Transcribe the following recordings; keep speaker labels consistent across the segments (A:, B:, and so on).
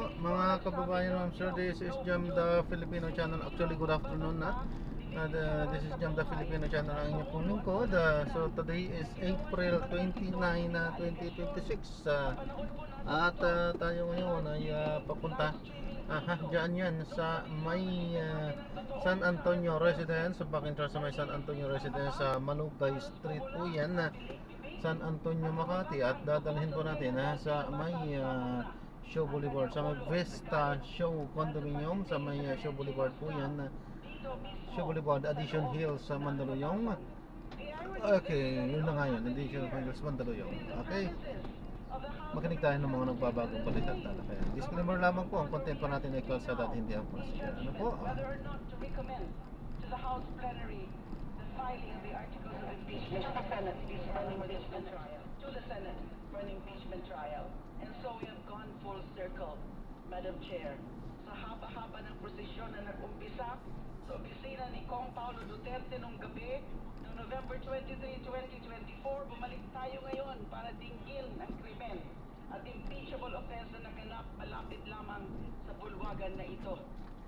A: Mga kababayan, ma'am sir, this is Jam the Filipino channel. Actually, good afternoon na. This is Jam the Filipino channel ang inyong pong lingkod. So today is April 29 na 2026. Tayo ngayon ay papunta dyan yan sa may San Antonio Residence. Back in sa may San Antonio Residence sa Malugay Street po yan, San Antonio, Makati. At dadalhin po natin sa may Show Boulevard, sa may Vista Show Condominium, sa may Show Boulevard po yan, Show Boulevard, Addition Hills sa Mandaluyong. Okay, yun na nga yun, Addition Hills, Mandaluyong. Okay, makinig tayo ng mga nagbabagong balitan talakayan. Disclaimer lamang po, ang content po natin ay kalsada at hindi ang pasaya. Ano po?
B: To the House plenary, the filing of the articles of impeachment to the Senate, impeachment trial, to the Senate for an impeachment trial. And so we have gone full circle, Madam Chair. Sa haba-haba ng prosesyon na nag-umpisa sa opisina ni Kong Paulo Duterte nung gabi, noong November 23, 2024, bumalik tayo ngayon para dinggin ang krimen at impeachable offense na naganap malapit lamang sa bulwagan na ito.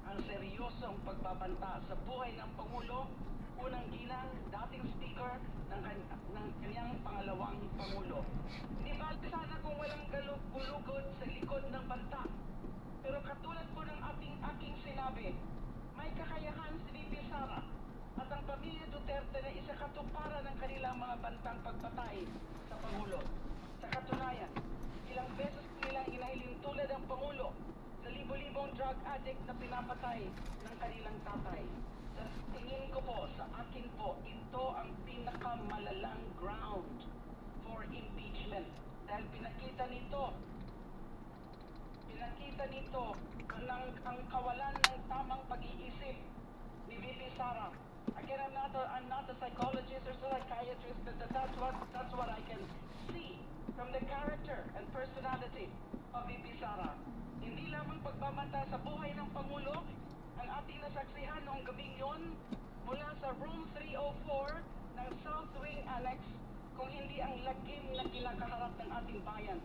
B: Ang seryosong pagbabanta sa buhay ng Pangulo, unang ginang dating speaker ng kanyang pangalawang Pangulo. Di ba sana kung walang gulugod sa likod ng banta? Pero katulad po ng aking sinabi, may kakayahan si VP Sara at ang pamilya Duterte na isa katuparan ng kanilang mga bantang pagpatay sa Pangulo. Sa katunayan, ilang beses nilang inahiling tulad ang Pangulo sa libo-libong drug addict na pinapatay ng kanilang tatay. Sa tingin ko po, sa akin po, ito ang pinakamalalang ground for impeachment. Dahil pinakita nito ang kawalan ng tamang pag-iisip ni VP Sara. Again, I'm not a psychologist or psychiatrist, but that's what I can see from the character and personality of VP Sara. Hindi lamang pagbabanta sa buhay ng Pangulo ang ating nasaksihan noong gabing yon mula sa room 304 ng South Wing Annex, kung hindi ang lagim na kinakaharap ng ating bayan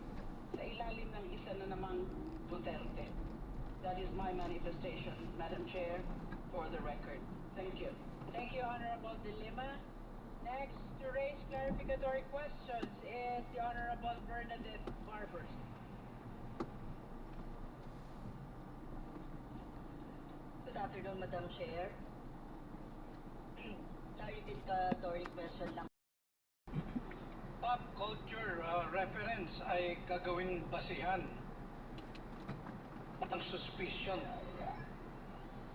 B: sa ilalim ng isa na namang Duterte. That is my manifestation, Madam Chair, for the record. Thank you.
C: Thank you, Honorable De Lima. Next to raise clarificatory questions is the Honorable Bernadette Barbers.
D: Good afternoon, Madam Chair. Clarificatory question lang.
E: Pop culture reference ay gagawing basihan ng suspicion.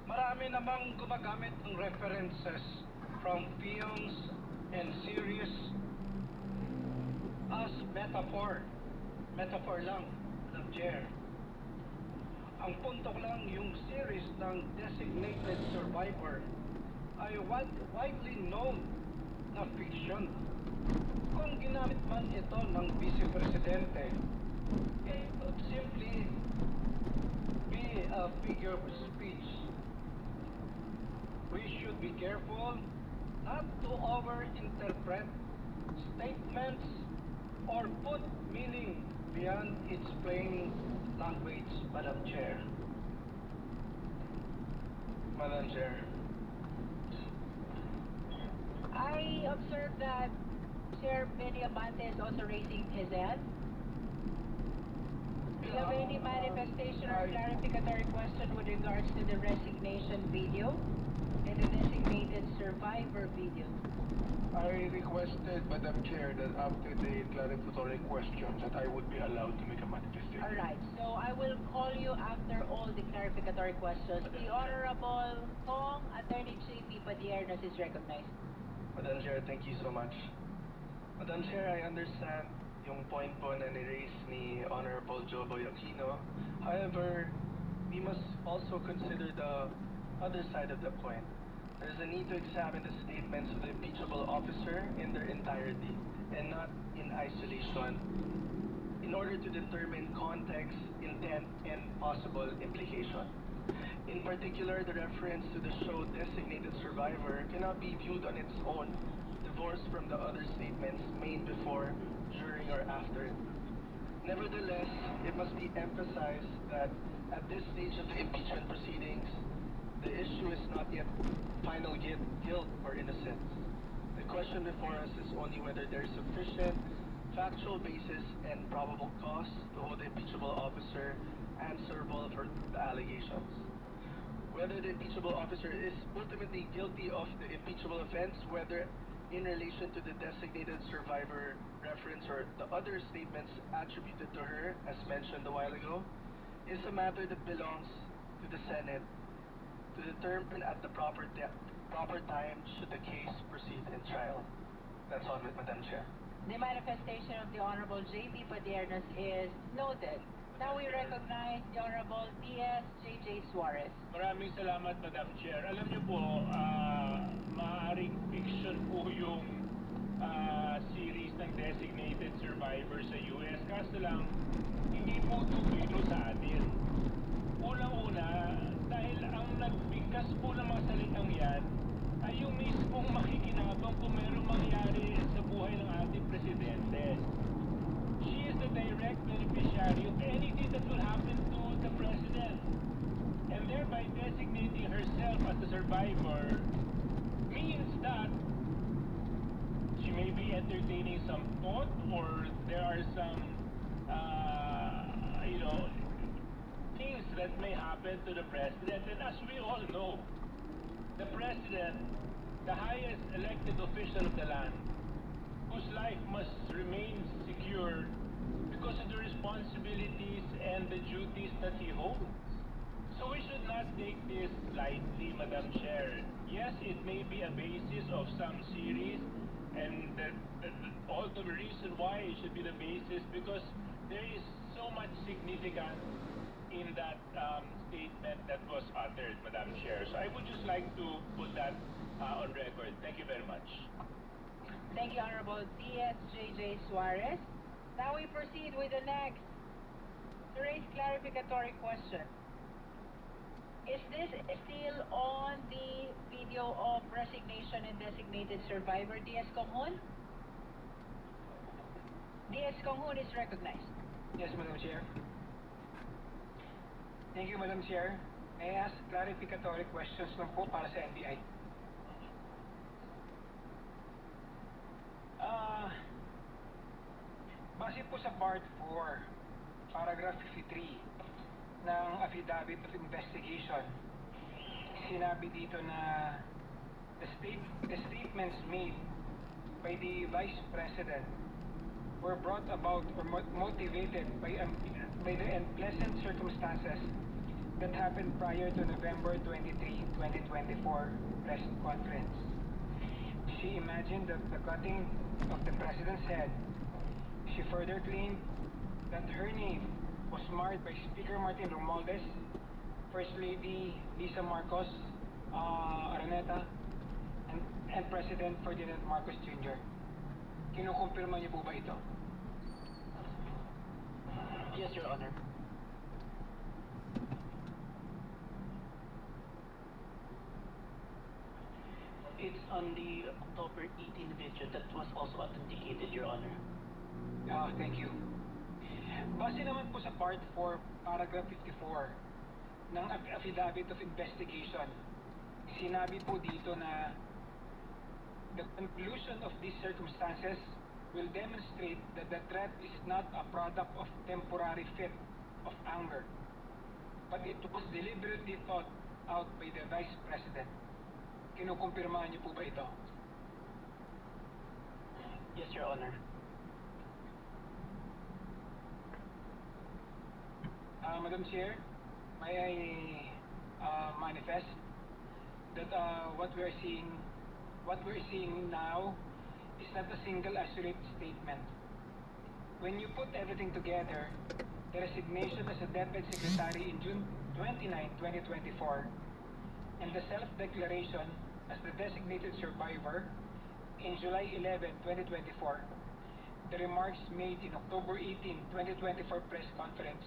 E: Marami namang gumagamit ng references from films and series as metaphor. Metaphor lang, Madam Chair. Ang punto lang, yung series ng Designated Survivor ay widely known na fiction. Kung ginamit man ito ng Vice Presidente, it would simply be a figure of speech. We should be careful not to overinterpret statements or put meaning beyond its plain language, Madam Chair. Madam Chair.
C: I observe that Chair Benny Abante is also raising his hand. Do you have any manifestation or clarificatory question with regards to the resignation video and the designated survivor video?
E: I requested, Madam Chair, that after the clarificatory questions that I would be allowed to make a manifestation.
C: Alright, so I will call you after all the clarificatory questions. The Honorable Kong, Attorney J.P. Padiernas is recognized.
E: Madam Chair, thank you so much. Madam Chair, I understand yung point po na ni-raise ni Honorable Joboy Aquino. However, we must also consider the other side of the coin. There is a need to examine the statements of the impeachable officer in their entirety and not in isolation in order to determine context, intent, and possible implication. In particular, the reference to the show Designated Survivor cannot be viewed on its own, divorced from the other statements made before, during, or after. Nevertheless, it must be emphasized that at this stage of the impeachment proceedings, the issue is not yet final guilt or innocence. The question before us is only whether there is sufficient factual basis and probable cause to hold the impeachable officer answerable for the allegations. Whether the impeachable officer is ultimately guilty of the impeachable offense, whether in relation to the designated survivor reference or the other statements attributed to her, as mentioned a while ago, is a matter that belongs to the Senate to determine at the proper time should the case proceed in trial. That's all, Madam Chair.
C: The manifestation of the Honorable J.B. Padiernas is noted. Now we recognize the Honorable D.S.J.J. Suarez.
F: Maraming salamat, Madam Chair. Alam niyo po, maaaring fiction po yung series ng Designated Survivor sa US. Kaso lang, hindi po ito biro sa atin. Unang-una, dahil ang nagbigkas po ng mga salitang yan, ay yung mismong makikinabang kung merong mangyari sa buhay ng ating presidente. She is the direct beneficiary of anything that will happen to the president. And thereby designating herself as a survivor means that she may be entertaining some thought or there are some, things that may happen to the president. And as we all know, the president, the highest elected official of the land, whose life must remain secure because of the responsibilities and the duties that he holds. So we should not take this lightly, Madam Chair. Yes, it may be a basis of some series, and all the reason why it should be the basis because there is so much significance in that statement that was uttered, Madam Chair. So I would just like to put that on record. Thank you very much.
C: Thank you, Honorable D.S.J.J. Suarez. Now we proceed with the next to raise clarificatory question. Is this still on the video of resignation and designated survivor D.S. Conghun? D.S. Conghun is recognized.
G: Yes, Madam Chair. Thank you, Madam Chair. May I ask clarificatory questions lang po para sa NBI? Base po sa Part 4, Paragraph 53 ng Affidavit of Investigation, sinabi dito na the statements made by the Vice President were brought about or motivated by the unpleasant circumstances that happened prior to November 23, 2024 press conference. She imagined that the cutting of the President's head. She further claimed that her name was marred by Speaker Martin Romualdez, First Lady Lisa Marcos Araneta, and President Ferdinand Marcos Jr. Kinukumpirma niyo po ba ito?
D: Yes, Your Honor. It's on the October 18 video that was also authenticated, Your Honor.
G: Thank you. Base naman po sa Part 4, Paragraph 54 ng Affidavit of Investigation, sinabi po dito na the conclusion of these circumstances will demonstrate that the threat is not a product of temporary fit of anger, but it was deliberately thought out by the Vice President. Kinukumpirmahan niyo po ba ito?
D: Yes, Your Honor.
G: Madam Chair, may I manifest that what we're seeing now is not a single isolated statement. When you put everything together, the resignation as a Deputy Secretary in June 29, 2024, and the self-declaration as the designated survivor in July 11, 2024, the remarks made in October 18, 2024 press conference,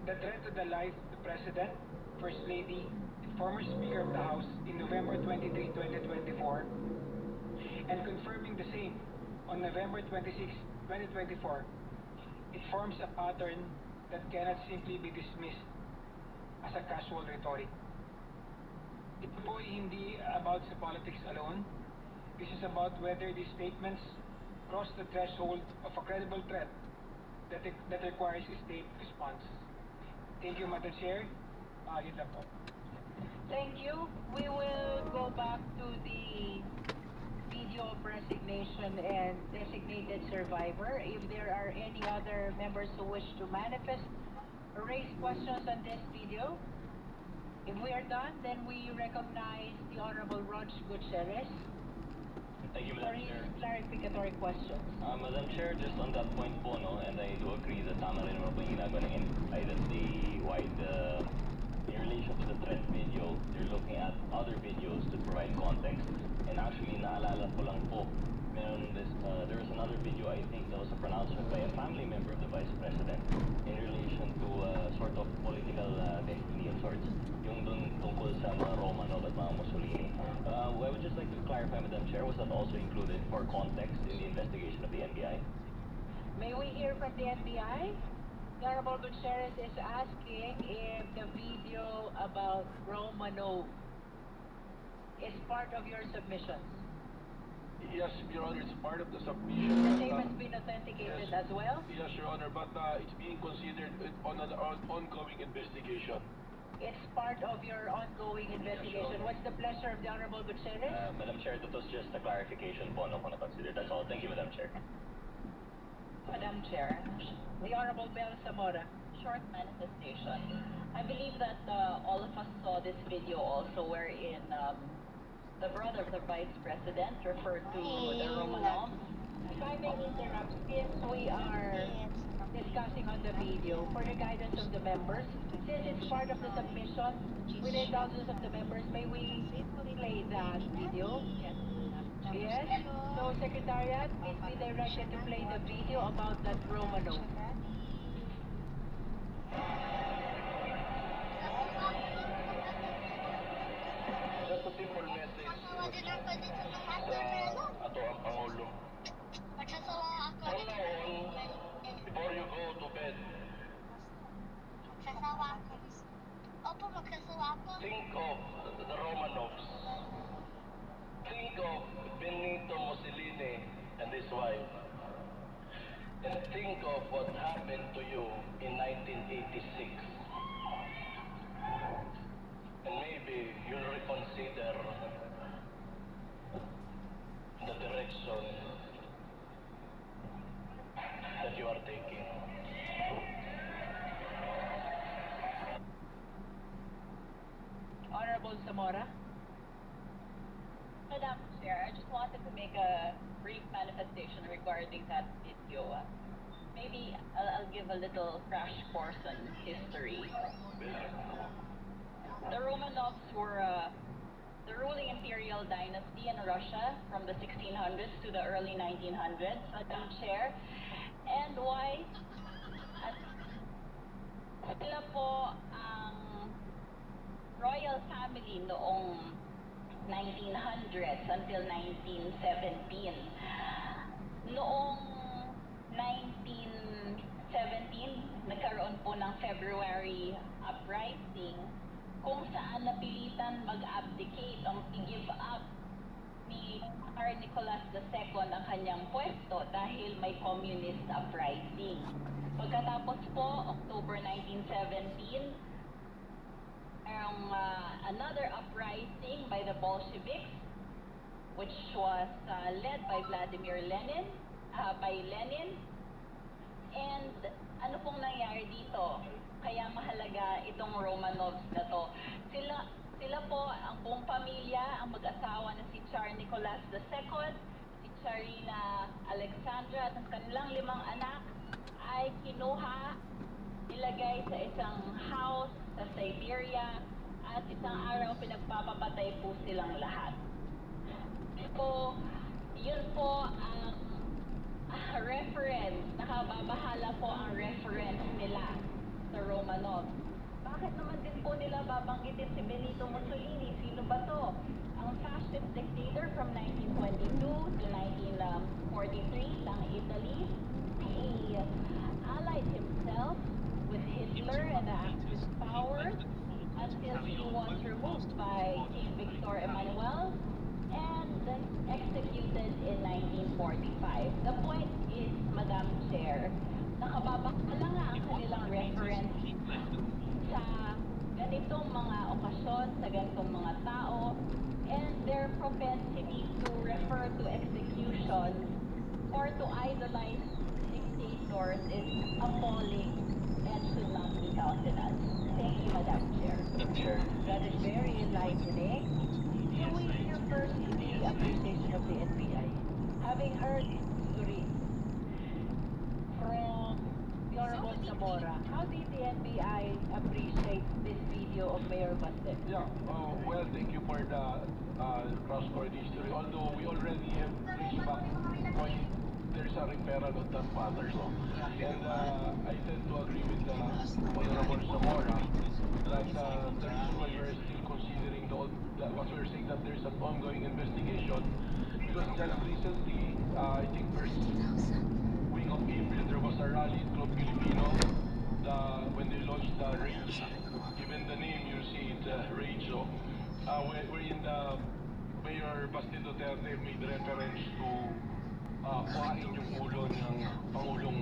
G: the threat to the life of the President, First Lady, and former Speaker of the House in November 23, 2024, and confirming the same on November 26, 2024, it forms a pattern that cannot simply be dismissed as a casual rhetoric. Ito po ay hindi about sa politics alone. This is about whether these statements cross the threshold of a credible threat that requires a state response. Thank you, Madam Chair. Yun lang po.
C: Thank you. We will go back to the video of resignation and designated survivor. If there are any other members who wish to manifest or raise questions on this video, if we are done, then we recognize the Honorable Rog Gutierrez
H: Thank you,
C: for
H: Madam
C: his
H: Chair.
C: clarificatory questions.
H: Madam Chair, just on that point po, no, and I do agree that tama rin naman po yung ginagawa ng NBI that they wide in relation to the threat video, they're looking at other videos to provide context. And actually, naalala ko lang po, there was another video, I think, that was a pronouncement by a family member of the Vice President in relation to sort of political destiny of sorts, yung dun tungkol sa mga Romanov at mga Mussolini. I would just like to clarify, Madam Chair, was that also included for context in the investigation of the NBI?
C: May we hear from the NBI? The Honorable Gutierrez is asking if the video about Romanov is part of your submissions.
E: Yes, Your Honor, it's part of the
C: The
E: submission.
C: same has been authenticated as well.
E: Yes, Your Honor, but it's being considered on an ongoing investigation.
C: It's part of your ongoing investigation. What's the pleasure of the Honorable Gutierrez?
H: Madam Chair, that was just a clarification po, no, kung na-consider. That's all. Thank you, Madam Chair.
C: Madam Chair. The Honorable Bel Zamora.
I: Short manifestation. I believe that all of us saw this video also wherein the brother of the Vice President referred to the Romanov.
C: If I may interrupt, since we are discussing on the video, for the guidance of the members, since it's part of the submission, with the indulgence of the members, may we play that video? Yes? So, Secretariat, please be directed to play the video about that Romanov.
E: That's a simple message ato ang Pangulo. From now on, before you go to bed, think of the Romanovs. Think of Benito Mussolini and his wife. And think of what happened to you in 1986. And maybe you'll reconsider the direction that you are taking.
C: Honorable Zamora.
I: Madam Chair, I just wanted to make a brief manifestation regarding that video. Maybe I'll give a little crash course on history. The Romanovs were the ruling imperial dynasty in Russia from the 1600s to the early 1900s, Madam Chair. And why? Sila po ang royal family noong 1900s until 1917. Noong 1917, nagkaroon po ng February uprising kung saan napilitan mag-abdicate o i-give up ni Tsar Nicholas II ang kanyang pwesto dahil may communist uprising. Pagkatapos po, October 1917, another uprising by the Bolsheviks, which was led by Vladimir Lenin, and ano pong nangyari dito? Kaya mahalaga itong Romanovs na to. Sila po, ang buong pamilya, ang mag-asawa na si Tsar Nicholas II, si Tsarina Alexandra at ang kanilang 5 anak ay kinuha, ilagay sa isang house sa Siberia at isang araw pinagpapapatay po silang lahat. So, yun po ang reference, nakababahala po ang reference nila sa Romanov. Bakit naman din po nila babanggitin si Benito Mussolini? Sino ba to? Ang fascist dictator from 1922 to 1943 ng Italy, a ally allied himself with Hitler and the Axis powers until he was removed by King Victor Emmanuel and then executed in 1945. The point is, Madam Chair, nakababakala nga ang kanilang reference sa ganitong mga okasyon, sa ganitong mga tao, and their propensity to refer to execution or to idolize dictators is appalling and should not be countenanced. Thank you, Madam Chair.
E: Madam Chair.
C: That is very enlightening. Can we hear first the appreciation of the NBI? Having heard history from the Honorable Zamora, how did the NBI appreciate this video of Mayor Baste?
E: Yeah, well, thank you for the cross-court history. Although we already have traced back when there's a referral on that matter. So, and I tend to agree with Honorable Zamora that the reason why we're still considering what we're saying that there's an ongoing investigation because just recently, I think first week of April, there was a rally in Club Filipino when they launched the Rage. Even the name you see it, Rage. So, wherein the Mayor Baste Duterte made reference to kuhain yung ulo ng Pangulong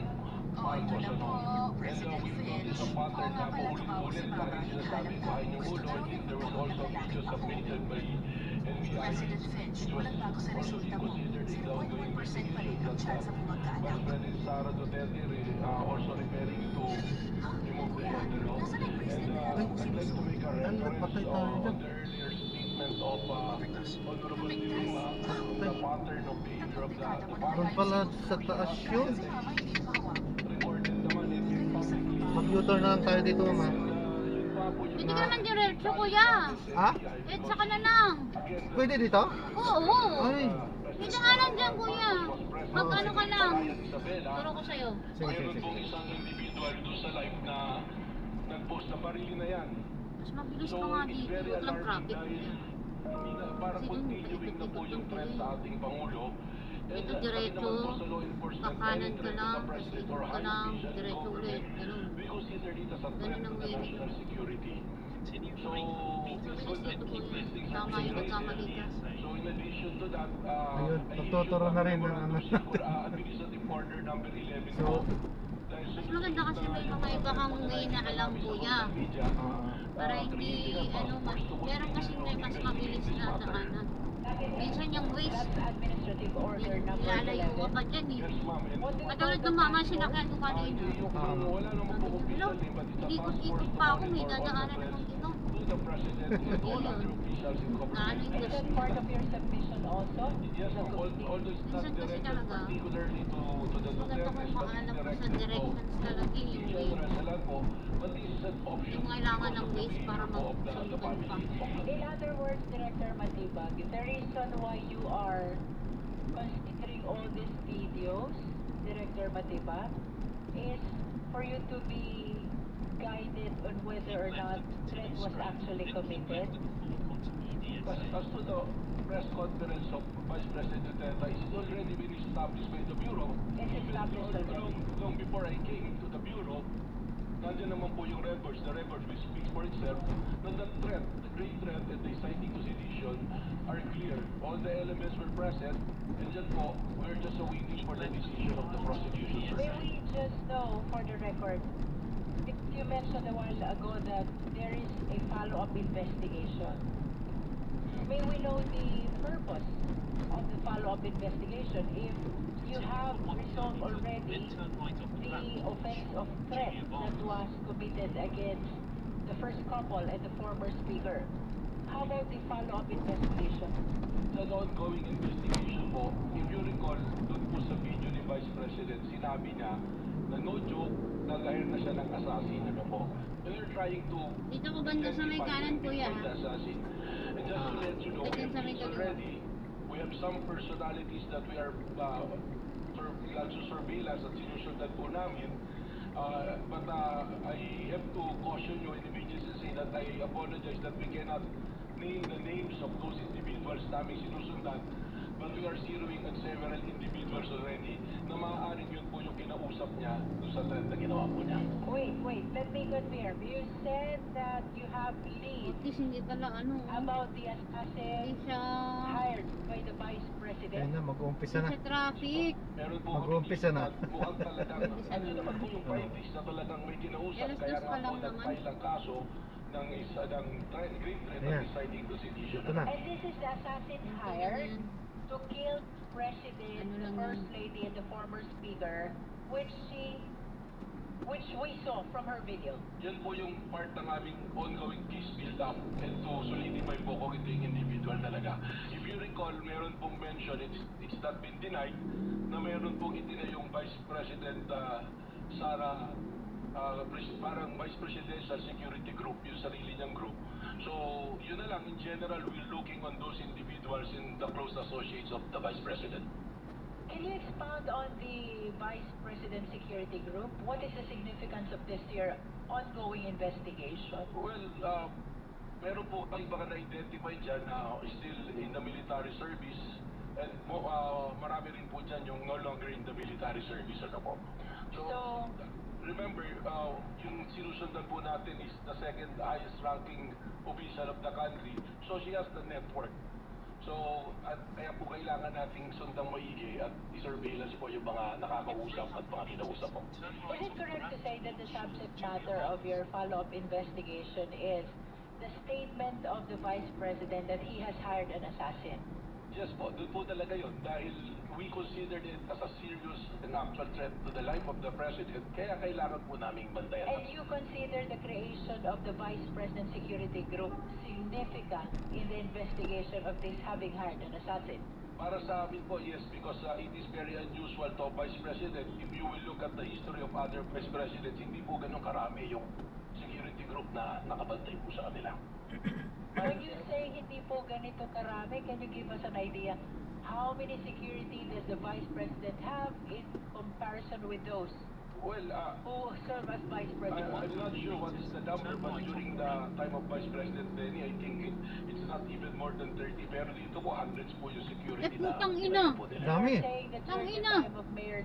E: Marcos. And we've noticed a pattern na paulit-ulit lagi sinasabi kuhain yung ulo. I think there was also a video submitted by NBI which was also considered in the ongoing investigation that Vice President Sara Duterte also referring to remove the head. And I'd like to make a reference on the earlier statement of Honorable De Lima, the pattern of behavior of the
A: Doon pala sa taas yun.
E: recorded naman in publicly.
A: Mag-U-turn na lang tayo dito, mama.
J: Hindi ka naman diretso, kuya.
A: Ha?
J: Eh, saka na lang.
A: Pwede dito?
J: Oo.
A: Ay.
J: Hindi ka nga lang dyan, kuya. Mag-ano ka lang. Turo ko sa'yo.
A: Sige,
E: Mayroon
A: sige,
E: pong
A: sige.
E: isang individual doon sa live na nag-post na barili na yan.
J: Mas mabilis
E: So
J: pa nga
E: it's
J: dito.
E: very
J: Huwag lang
E: alarming
J: traffic.
E: dahil parang
J: Kasi dun,
E: continuing na po yung trend sa ating Pangulo. And
J: Ito
E: kami
J: diretso,
E: naman po sa law enforcement,
J: kakanan
E: any
J: ka
E: threat to
J: lang,
E: the president or
J: ikot ka
E: high
J: lang,
E: officials in
J: diretso ulit,
E: government,
J: ganun.
E: we consider it as a threat
J: Ganun
E: to
J: ang
E: the
J: way.
E: national security. So, it's good that
J: Ito,
E: keep
J: kuya.
E: these things
J: Tama yung nagkamali ka.
E: So in addition to that,
A: Ayun,
E: I
A: nagtuturo na rin ng ano.
E: administrative order number 11
A: So,
E: po.
J: Mas maganda kasi may mga iba kang way na alam, kuya. Para hindi, meron kasi may mas mabilis na daanan. Minsan yung ways,
C: That's administrative order number
J: ilalayo ka
C: 11.
J: pa dyan eh.
E: Yes, ma'am. And
J: Katulad ng mama sinakyan ko kanina.
E: wala naman po
J: Hello,
E: official but it's a task force
J: ikot-ikot
E: to
J: pa ako, may
E: monitor all the
J: dadaanan
E: threats
J: akong dito.
E: to the president and all other officials in
J: Ano
E: government.
J: yung
C: Is that part of your submission also?
E: Yes, ma'am. Although it's not
J: Minsan kasi
E: directed
J: talaga,
E: particularly to the
J: maganda
E: Dutertes,
J: kung
E: but it's
J: maalam ko sa
E: directed to
J: directions talaga yung way.
E: general sa lahat po. But this is an option
J: Yung kailangan ng
E: because of the
J: ways para
E: behavior po of the
J: magsundan pa.
E: family.
C: In other words, Director Matibag, the reason why you are considering all these videos, Director Matibag, is for you to be guided on whether or not threat was actually committed.
E: As to the press conference of Vice President Duterte, it's already been established by the Bureau.
C: It's established already.
E: Long before I came to the Bureau, nandiyan naman po yung records, the record which speaks for itself, na the threat, the great threat and the inciting to sedition are clear. All the elements were present, and dyan po, we're just waiting for the decision of the prosecution.
C: May we just know, for the record, you mentioned a while ago that there is a follow-up investigation. May we know the purpose of the follow-up investigation? If you have resolved already the offense of threat that was committed against the first couple and the former speaker, how about the follow-up investigation?
E: Sa ongoing investigation po, if you recall, doon po sa video ni Vice President, sinabi niya na no joke, nag-hire na siya ng assassin, ano po. We're trying to
J: Dito ko banda sa may kanan, kuya.
E: the assassin. And just to let you know,
J: Dito sa may kaliwa.
E: already, we have some personalities that we are surveillance at sinusundan po namin. But I have to caution you individuals and say that I apologize that we cannot name the names of those individuals namin sinusundan. but we are zeroing on several individuals already na maaaring yun po yung kinausap niya doon sa threat na ginawa po niya.
C: Wait, let me confirm. You said that you have leads
J: At least hindi pala ano.
C: about the
J: Hindi
C: assassin
J: siya...
C: hired by the Vice
A: Ayun
C: President.
A: na, mag-uumpisa
J: Hindi
A: na.
J: siya traffic.
E: Meron po
A: Mag-uumpisa na.
E: mukhang talagang, ano naman po yung findings na talagang may kinausap,
J: Alas
E: kaya
J: dos pa
E: nga po
J: lang naman.
E: nag-file ang kaso ng grave threat
A: Ayan.
E: of deciding to sedition.
A: Ito na.
C: And this is the assassin hired to kill President,
J: Ano
C: the
J: lang
C: First
J: yan?
C: Lady, and the former Speaker, which we saw from her video.
E: Yan po yung part ng aming ongoing case build-up and to solidify po kung ito yung individual talaga. If you recall, meron pong mention, it's not been denied, na meron pong itinay yung Vice President Sara, parang Vice Presidential Security Group, yung sarili niyang group. So, yun na lang, in general, we're looking on those individuals in the close associates of the Vice President.
C: Can you expound on the Vice President Security Group? What is the significance of this year ongoing investigation?
E: Well, meron po ang baka na-identify dyan na still in the military service and marami rin po dyan yung no longer in the military service. Ano po. So, remember, yung sinusundan po natin is the second highest ranking official of the country. So she has the network. So, at kaya po kailangan nating sundang maigi at i-surveillance po yung mga nakakausap at mga kinausap po.
C: Is it correct to say that the subject matter of your follow-up investigation is the statement of the Vice President that he has hired an assassin?
E: Yes po, doon po talaga yun dahil we considered it as a serious and actual threat to the life of the President, kaya kailangan po naming bantayan.
C: And you consider the creation of the Vice President Security Group significant in the investigation of this having hired an assassin?
E: Para sa amin po, yes, because it is very unusual to Vice President. If you will look at the history of other Vice Presidents, hindi po ganun karami yung security group na nakabantay po sa kanila.
C: When you say hindi po ganito karami, can you give us an idea how many security does the Vice President have in comparison with those
E: Well,
C: who serve as Vice President?
E: I'm not sure what is the number, but during the time of Vice President Benny, I think it's not even more than 30. Pero dito po, hundreds po yung security na
J: putang ina.
E: po nila.
A: Dami.
C: Saying that during the
J: Tangina.
C: time of Mayor